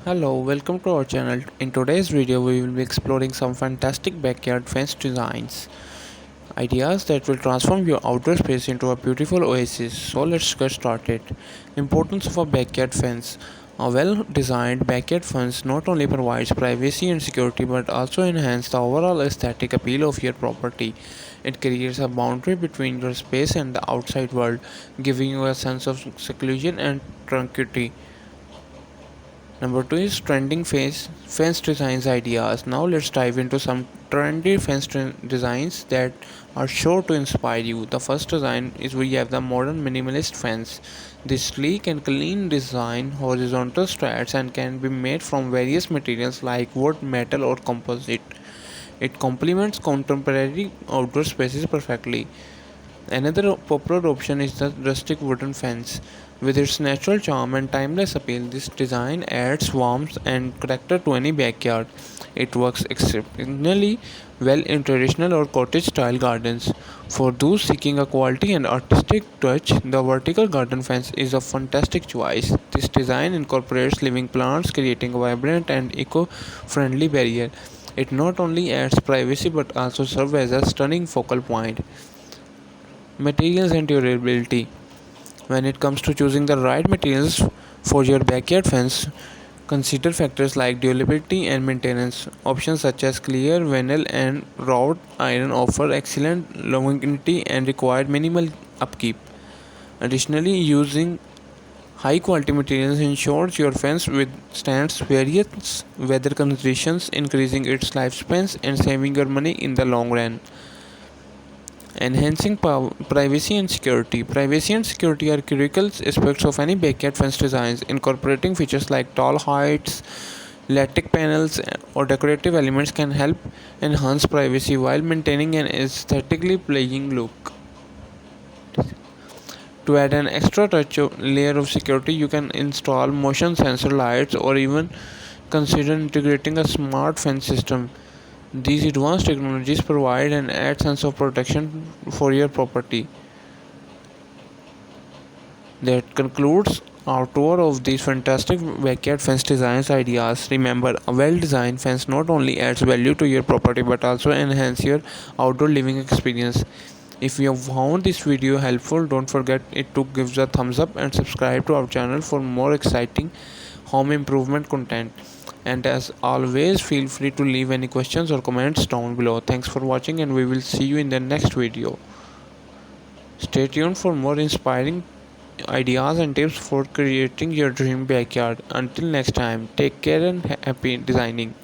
Hello, welcome to our channel. In today's video, we will be exploring some fantastic backyard fence designs, ideas that will transform your outdoor space into a beautiful oasis. So let's get started. Importance of a backyard fence. A well-designed backyard fence not only provides privacy and security but also enhances the overall aesthetic appeal of your property. It creates a boundary between your space and the outside world, giving you a sense of seclusion and tranquility. Number two is trending fence designs ideas. Now let's dive into some trendy designs that are sure to inspire you. The first design is we have the modern minimalist fence. This sleek and clean design horizontal strats and can be made from various materials like wood, metal or composite. It complements contemporary outdoor spaces perfectly. Another popular option is the rustic wooden fence. With its natural charm and timeless appeal, this design adds warmth and character to any backyard. It works exceptionally well in traditional or cottage style gardens. For those seeking a quality and artistic touch, the vertical garden fence is a fantastic choice. This design incorporates living plants, creating a vibrant and eco friendly barrier. It not only adds privacy but also serves as a stunning focal point. Materials and durability. When it comes to choosing the right materials for your backyard fence, consider factors like durability and maintenance. Options such as clear vinyl and wrought iron offer excellent longevity and require minimal upkeep. Additionally, using high quality materials ensures your fence withstands various weather conditions, increasing its lifespans and saving your money in the long run. Enhancing privacy and security. Privacy and security are critical aspects of any backyard fence designs. Incorporating features like tall heights, lattice panels, or decorative elements can help enhance privacy while maintaining an aesthetically pleasing look. To add an extra layer of security, you can install motion sensor lights or even consider integrating a smart fence system. These advanced technologies provide an added sense of protection for your property. That concludes our tour of these fantastic backyard fence designs ideas. Remember, a well-designed fence not only adds value to your property but also enhances your outdoor living experience. If you have found this video helpful, don't forget it to give a thumbs up and subscribe to our channel for more exciting home improvement content. And as always, feel free to leave any questions or comments down below. Thanks for watching and we will see you in the next video. Stay tuned for more inspiring ideas and tips for creating your dream backyard. Until next time, take care and happy designing.